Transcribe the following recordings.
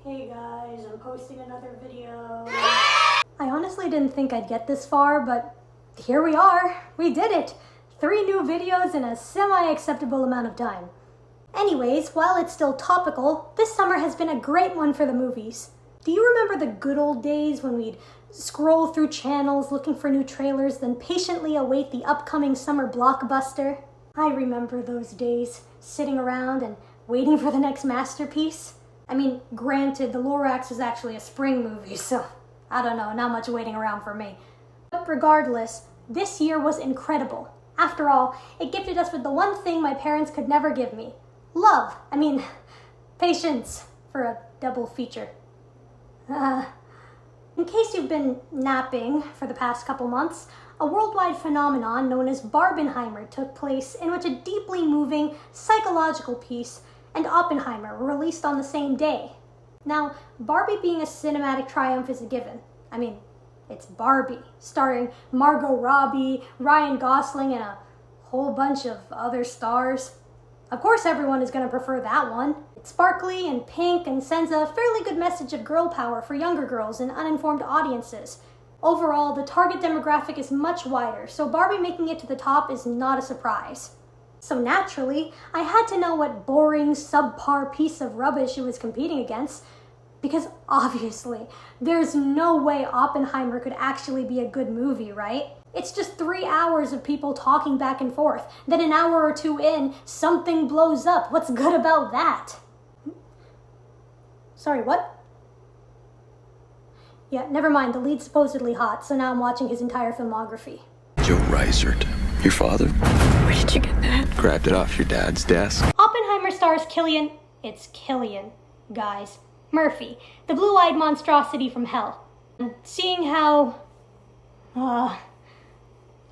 Hey guys, I'm posting another video. I honestly didn't think I'd get this far, but here we are. We did it. 3 new videos in a semi-acceptable amount of time. Anyways, while it's still topical, this summer has been a great one for the movies. Do you remember the good old days when we'd scroll through channels looking for new trailers, then patiently await the upcoming summer blockbuster? I remember those days, sitting around and waiting for the next masterpiece. I mean, granted, The Lorax is actually a spring movie, so I don't know, not much waiting around for me. But regardless, this year was incredible. After all, it gifted us with the one thing my parents could never give me. Love. Patience for a double feature. In case you've been napping for the past couple months, a worldwide phenomenon known as Barbenheimer took place, in which a deeply moving psychological piece and Oppenheimer were released on the same day. Now, Barbie being a cinematic triumph is a given. It's Barbie, starring Margot Robbie, Ryan Gosling, and a whole bunch of other stars. Of course everyone is going to prefer that one. It's sparkly and pink and sends a fairly good message of girl power for younger girls and uninformed audiences. Overall, the target demographic is much wider, so Barbie making it to the top is not a surprise. So naturally, I had to know what boring, subpar piece of rubbish it was competing against, because obviously, there's no way Oppenheimer could actually be a good movie, right? It's just 3 hours of people talking back and forth. Then an hour or 2 in, something blows up. What's good about that? Sorry, what? Yeah, never mind. The lead's supposedly hot, so now I'm watching his entire filmography. Joe Reisert. Your father? Where did you get that? Grabbed it off your dad's desk. Oppenheimer stars Cillian, guys, Murphy, the blue-eyed monstrosity from hell. Seeing how,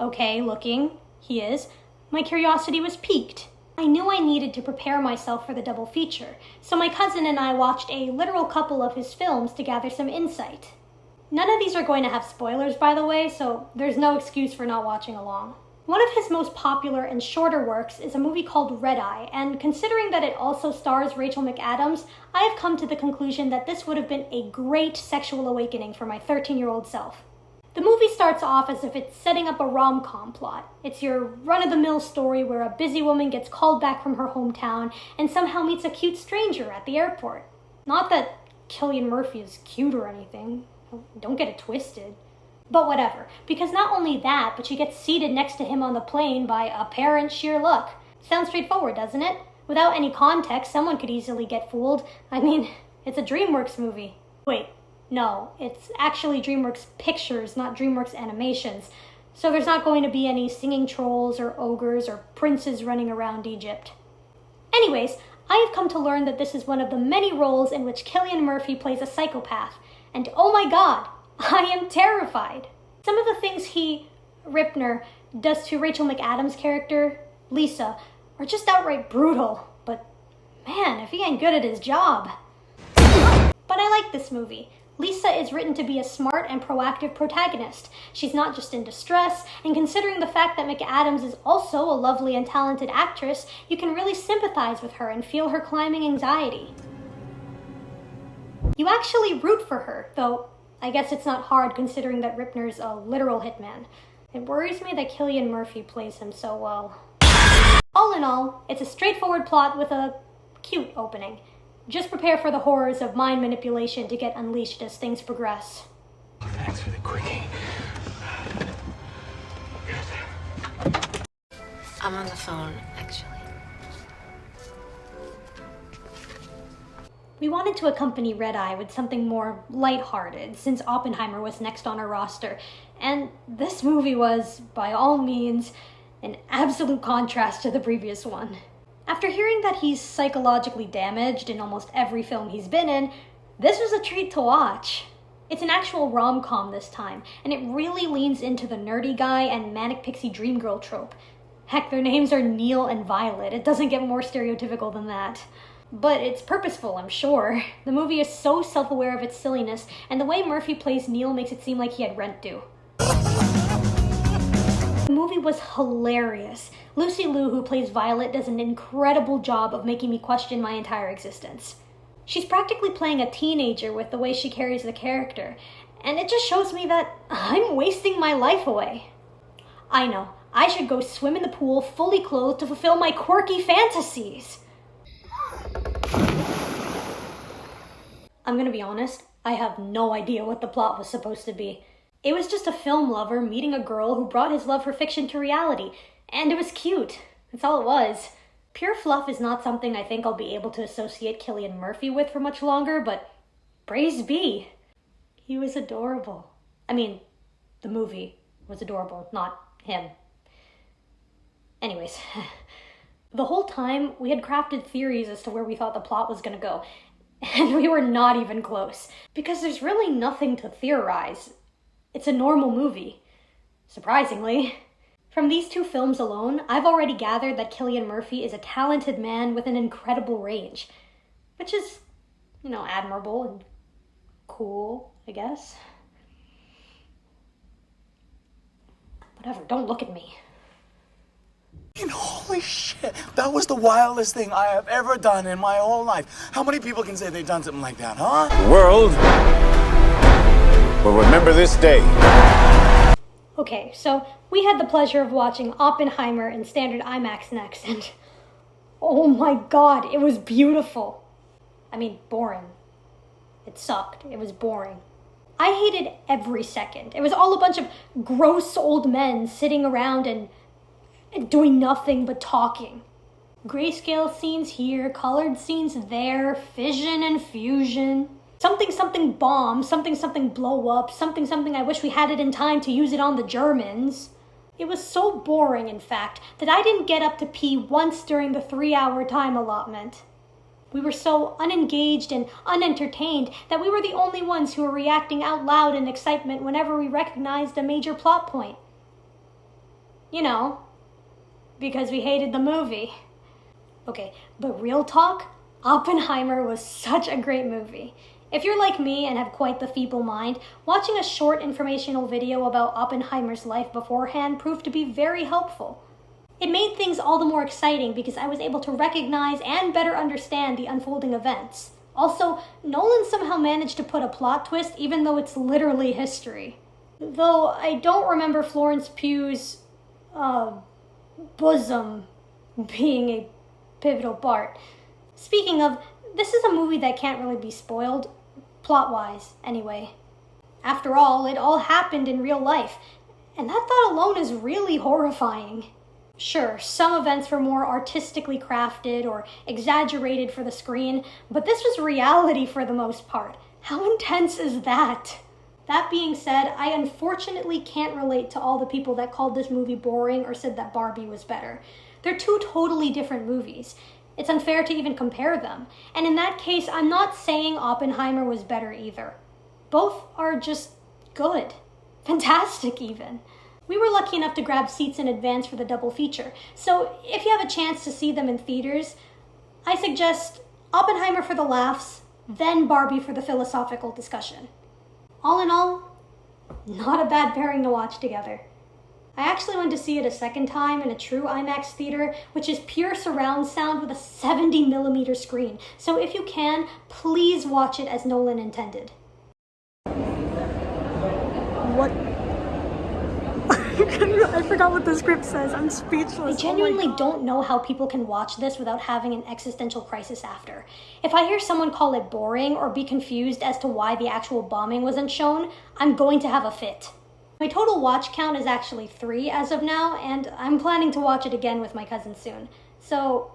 okay looking he is, my curiosity was piqued. I knew I needed to prepare myself for the double feature, so my cousin and I watched a literal couple of his films to gather some insight. None of these are going to have spoilers, by the way, so there's no excuse for not watching along. One of his most popular and shorter works is a movie called Red Eye, and considering that it also stars Rachel McAdams, I have come to the conclusion that this would have been a great sexual awakening for my 13-year-old self. The movie starts off as if it's setting up a rom-com plot. It's your run-of-the-mill story where a busy woman gets called back from her hometown and somehow meets a cute stranger at the airport. Not that Cillian Murphy is cute or anything. Don't get it twisted. But whatever, because not only that, but she gets seated next to him on the plane by apparent sheer luck. Sounds straightforward, doesn't it? Without any context, someone could easily get fooled. It's a DreamWorks movie. Wait, no, it's actually DreamWorks Pictures, not DreamWorks Animations. So there's not going to be any singing trolls or ogres or princes running around Egypt. Anyways, I have come to learn that this is one of the many roles in which Cillian Murphy plays a psychopath. And oh my god, I am terrified. Some of the things Ripner, does to Rachel McAdams' character, Lisa, are just outright brutal. But man, if he ain't good at his job. But I like this movie. Lisa is written to be a smart and proactive protagonist. She's not just in distress, and considering the fact that McAdams is also a lovely and talented actress, you can really sympathize with her and feel her climbing anxiety. You actually root for her, though I guess it's not hard considering that Ripner's a literal hitman. It worries me that Cillian Murphy plays him so well. All in all, it's a straightforward plot with a cute opening. Just prepare for the horrors of mind manipulation to get unleashed as things progress. Thanks for the quickie. I'm on the phone, actually. We wanted to accompany Red Eye with something more lighthearted, since Oppenheimer was next on our roster, and this movie was, by all means, an absolute contrast to the previous one. After hearing that he's psychologically damaged in almost every film he's been in, this was a treat to watch. It's an actual rom-com this time, and it really leans into the nerdy guy and manic pixie dream girl trope. Heck, their names are Neil and Violet. It doesn't get more stereotypical than that. But it's purposeful, I'm sure. The movie is so self-aware of its silliness, and the way Murphy plays Neil makes it seem like he had rent due. The movie was hilarious. Lucy Liu, who plays Violet, does an incredible job of making me question my entire existence. She's practically playing a teenager with the way she carries the character, and it just shows me that I'm wasting my life away. I know, I should go swim in the pool fully clothed to fulfill my quirky fantasies. I'm gonna be honest, I have no idea what the plot was supposed to be. It was just a film lover meeting a girl who brought his love for fiction to reality, and it was cute. That's all it was. Pure fluff is not something I think I'll be able to associate Cillian Murphy with for much longer, but praise be. He was adorable. I mean, the movie was adorable, not him. Anyways, the whole time we had crafted theories as to where we thought the plot was gonna go, and we were not even close, because there's really nothing to theorize. It's a normal movie, surprisingly. From these two films alone, I've already gathered that Cillian Murphy is a talented man with an incredible range, which is, admirable and cool, I guess. Whatever, don't look at me. And holy shit, that was the wildest thing I have ever done in my whole life. How many people can say they've done something like that, huh? The world will remember this day. Okay, so we had the pleasure of watching Oppenheimer in standard IMAX next, and oh my god, it was beautiful. I mean, boring. It sucked. It was boring. I hated every second. It was all a bunch of gross old men sitting around and doing nothing but talking. Grayscale scenes here, colored scenes there, fission and fusion. Something bomb, something blow up, something I wish we had it in time to use it on the Germans. It was so boring, in fact, that I didn't get up to pee once during the 3-hour time allotment. We were so unengaged and unentertained that we were the only ones who were reacting out loud in excitement whenever we recognized a major plot point. Because we hated the movie. Okay, but real talk, Oppenheimer was such a great movie. If you're like me and have quite the feeble mind, watching a short informational video about Oppenheimer's life beforehand proved to be very helpful. It made things all the more exciting because I was able to recognize and better understand the unfolding events. Also, Nolan somehow managed to put a plot twist even though it's literally history. Though I don't remember Florence Pugh's, bosom being a pivotal part. Speaking of, this is a movie that can't really be spoiled. Plot-wise, anyway. After all, it all happened in real life, and that thought alone is really horrifying. Sure, some events were more artistically crafted or exaggerated for the screen, but this was reality for the most part. How intense is that? That being said, I unfortunately can't relate to all the people that called this movie boring or said that Barbie was better. They're two totally different movies. It's unfair to even compare them. And in that case, I'm not saying Oppenheimer was better either. Both are just good. Fantastic, even. We were lucky enough to grab seats in advance for the double feature, so if you have a chance to see them in theaters, I suggest Oppenheimer for the laughs, then Barbie for the philosophical discussion. All in all, not a bad pairing to watch together. I actually went to see it a second time in a true IMAX theater, which is pure surround sound with a 70mm screen. So if you can, please watch it as Nolan intended. What? I forgot what the script says. I'm speechless. I genuinely don't know how people can watch this without having an existential crisis after. If I hear someone call it boring or be confused as to why the actual bombing wasn't shown, I'm going to have a fit. My total watch count is actually 3 as of now, and I'm planning to watch it again with my cousin soon. So,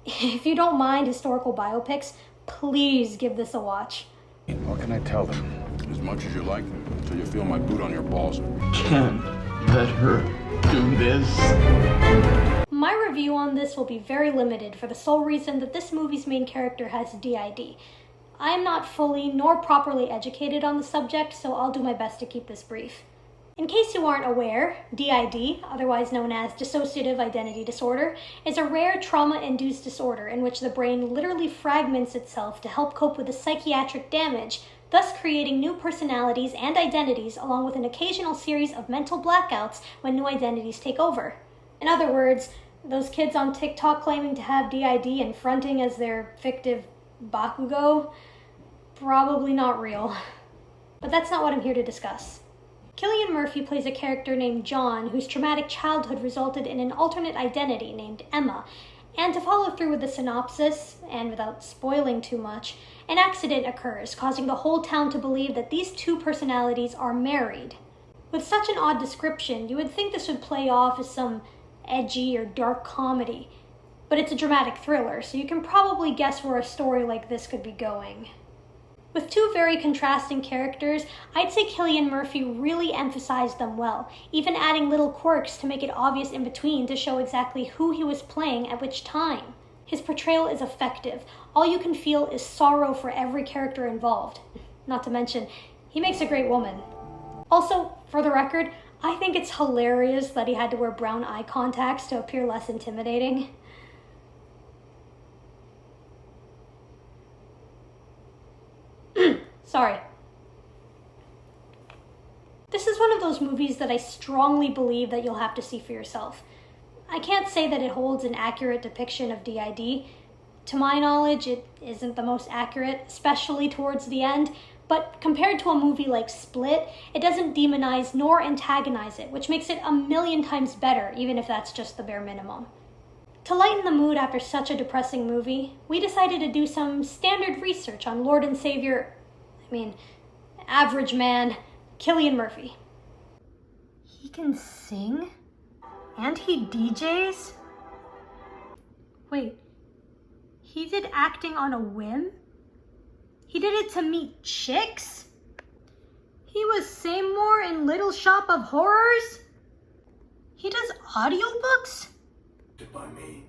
if you don't mind historical biopics, please give this a watch. What can I tell them? As much as you like, until you feel my boot on your balls. Can't let her do this. My review on this will be very limited for the sole reason that this movie's main character has DID. I am not fully nor properly educated on the subject, so I'll do my best to keep this brief. In case you aren't aware, DID, otherwise known as dissociative identity disorder, is a rare trauma-induced disorder in which the brain literally fragments itself to help cope with the psychiatric damage, thus creating new personalities and identities along with an occasional series of mental blackouts when new identities take over. In other words, those kids on TikTok claiming to have DID and fronting as their fictive Bakugo, probably not real. But that's not what I'm here to discuss. Cillian Murphy plays a character named John, whose traumatic childhood resulted in an alternate identity named Emma. And to follow through with the synopsis, and without spoiling too much, an accident occurs, causing the whole town to believe that these two personalities are married. With such an odd description, you would think this would play off as some edgy or dark comedy, but it's a dramatic thriller, so you can probably guess where a story like this could be going. With two very contrasting characters, I'd say Cillian Murphy really emphasized them well, even adding little quirks to make it obvious in between to show exactly who he was playing at which time. His portrayal is effective. All you can feel is sorrow for every character involved. Not to mention, he makes a great woman. Also, for the record, I think it's hilarious that he had to wear brown eye contacts to appear less intimidating. Sorry. This is one of those movies that I strongly believe that you'll have to see for yourself. I can't say that it holds an accurate depiction of DID. To my knowledge, it isn't the most accurate, especially towards the end, but compared to a movie like Split, it doesn't demonize nor antagonize it, which makes it a million times better, even if that's just the bare minimum. To lighten the mood after such a depressing movie, we decided to do some standard research on Lord and Savior, average man, Cillian Murphy. He can sing? And he DJs? Wait, he did acting on a whim? He did it to meet chicks? He was Seymour in Little Shop of Horrors? He does audiobooks? By me,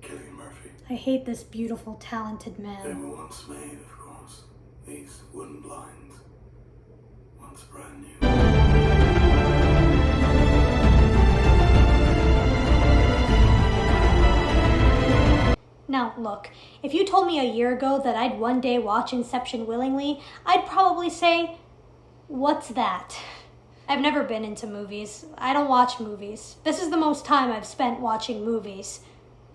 Cillian Murphy. I hate this beautiful, talented They man. were once made, of course. These wooden blinds. Once brand new. Now, look, if you told me a year ago that I'd one day watch Inception willingly, I'd probably say, what's that? I've never been into movies. I don't watch movies. This is the most time I've spent watching movies.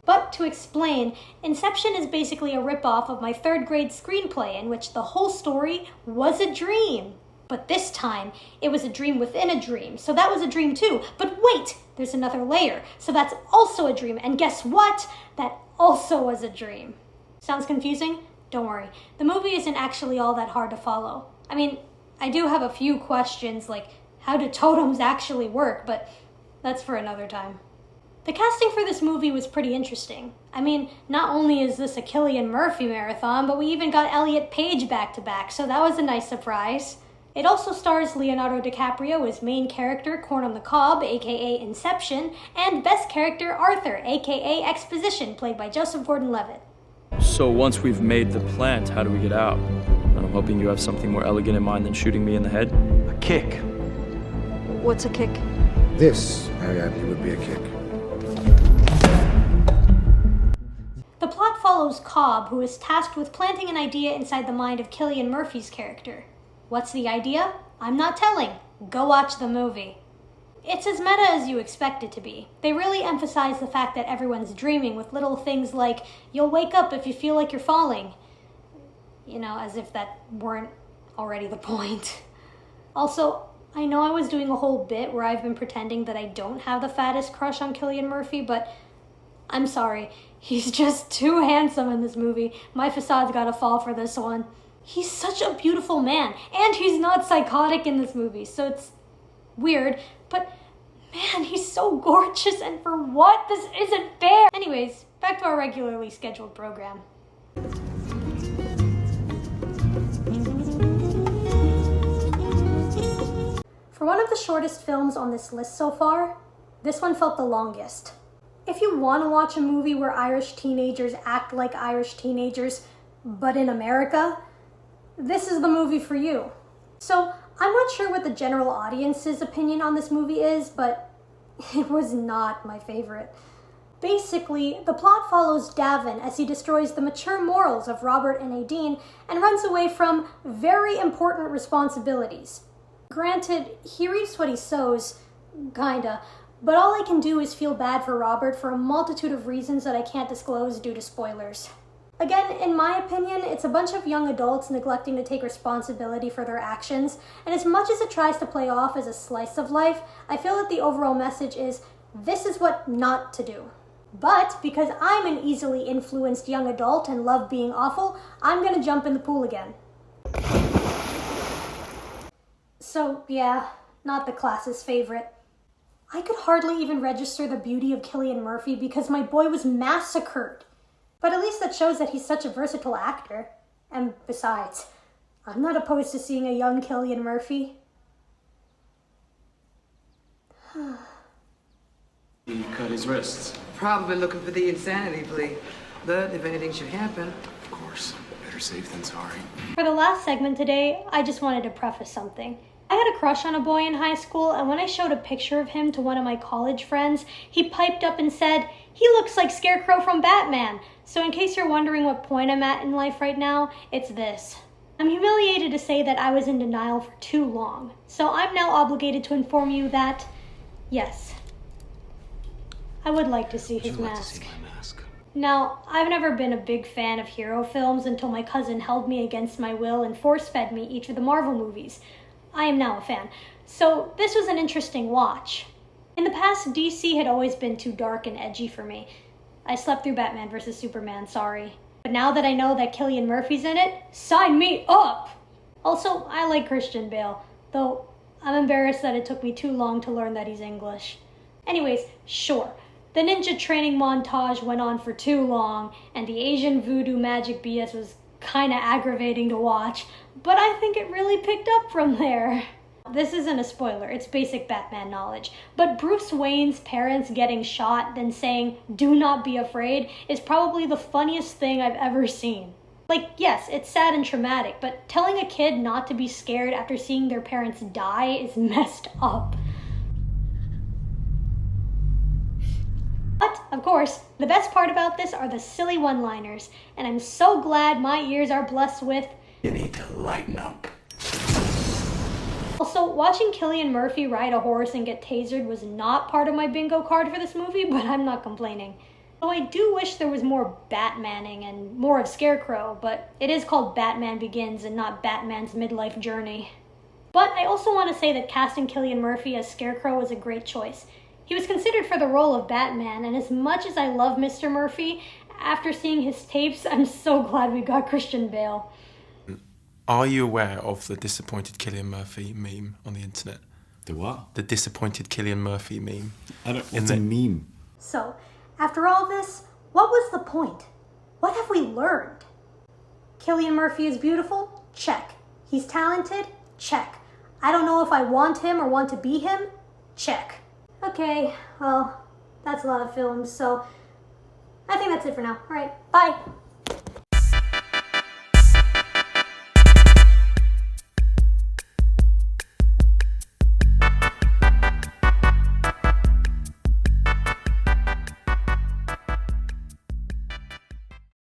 But to explain, Inception is basically a ripoff of my 3rd grade screenplay in which the whole story was a dream. But this time, it was a dream within a dream, so that was a dream too. But wait, there's another layer, so that's also a dream, and guess what? That also was a dream. Sounds confusing? Don't worry. The movie isn't actually all that hard to follow. I do have a few questions, like how do totems actually work, but that's for another time. The casting for this movie was pretty interesting. Not only is this a Cillian Murphy marathon, but we even got Elliot Page back-to-back, so that was a nice surprise. It also stars Leonardo DiCaprio as main character Corn on the Cob, aka Inception, and best character Arthur, aka Exposition, played by Joseph Gordon-Levitt. So once we've made the plant, how do we get out? And I'm hoping you have something more elegant in mind than shooting me in the head. A kick. What's a kick? This, Ariadne, would be a kick. The plot follows Cobb, who is tasked with planting an idea inside the mind of Cillian Murphy's character. What's the idea? I'm not telling. Go watch the movie. It's as meta as you expect it to be. They really emphasize the fact that everyone's dreaming with little things like, you'll wake up if you feel like you're falling. As if that weren't already the point. Also, I know I was doing a whole bit where I've been pretending that I don't have the fattest crush on Cillian Murphy, but I'm sorry. He's just too handsome in this movie. My facade's gotta fall for this one. He's such a beautiful man, and he's not psychotic in this movie, so it's weird, but man, he's so gorgeous, and for what? This isn't fair! Anyways, back to our regularly scheduled program. For one of the shortest films on this list so far, this one felt the longest. If you want to watch a movie where Irish teenagers act like Irish teenagers, but in America, this is the movie for you. So, I'm not sure what the general audience's opinion on this movie is, but it was not my favorite. Basically, the plot follows Davin as he destroys the mature morals of Robert and Nadine and runs away from very important responsibilities. Granted, he reaps what he sows, kinda, but all I can do is feel bad for Robert for a multitude of reasons that I can't disclose due to spoilers. Again, in my opinion, it's a bunch of young adults neglecting to take responsibility for their actions, and as much as it tries to play off as a slice of life, I feel that the overall message is, this is what not to do. But because I'm an easily influenced young adult and love being awful, I'm gonna jump in the pool again. So yeah, not the class's favorite. I could hardly even register the beauty of Cillian Murphy because my boy was massacred. But at least that shows that he's such a versatile actor. And besides, I'm not opposed to seeing a young Cillian Murphy. He cut his wrists. Probably looking for the insanity plea. But if anything should happen... Of course. Better safe than sorry. For the last segment today, I just wanted to preface something. I had a crush on a boy in high school, and when I showed a picture of him to one of my college friends, he piped up and said, "He looks like Scarecrow from Batman." So in case you're wondering what point I'm at in life right now, it's this. I'm humiliated to say that I was in denial for too long. So I'm now obligated to inform you that, yes, I would like to see his mask. Now, I've never been a big fan of hero films until my cousin held me against my will and force-fed me each of the Marvel movies. I am now a fan. So this was an interesting watch. In the past, DC had always been too dark and edgy for me. I slept through Batman vs. Superman, sorry. But now that I know that Cillian Murphy's in it, sign me up! Also, I like Christian Bale, though I'm embarrassed that it took me too long to learn that he's English. Anyways, sure. The ninja training montage went on for too long, and the Asian voodoo magic BS was kinda aggravating to watch, but I think it really picked up from there. This isn't a spoiler, it's basic Batman knowledge, but Bruce Wayne's parents getting shot, then saying, "Do not be afraid," is probably the funniest thing I've ever seen. Like, yes, it's sad and traumatic, but telling a kid not to be scared after seeing their parents die is messed up. But, of course, the best part about this are the silly one-liners, and I'm so glad my ears are blessed with... You need to lighten up. Also, watching Cillian Murphy ride a horse and get tasered was not part of my bingo card for this movie, but I'm not complaining. Though I do wish there was more Batmaning and more of Scarecrow, but it is called Batman Begins and not Batman's midlife journey. But I also want to say that casting Cillian Murphy as Scarecrow was a great choice. He was considered for the role of Batman, and as much as I love Mr. Murphy, after seeing his tapes, I'm so glad we got Christian Bale. Are you aware of the disappointed Cillian Murphy meme on the internet? The what? The disappointed Cillian Murphy meme. What's a meme? So, after all this, what was the point? What have we learned? Cillian Murphy is beautiful? Check. He's talented? Check. I don't know if I want him or want to be him? Check. Okay, well, that's a lot of films, so I think that's it for now. Alright, bye!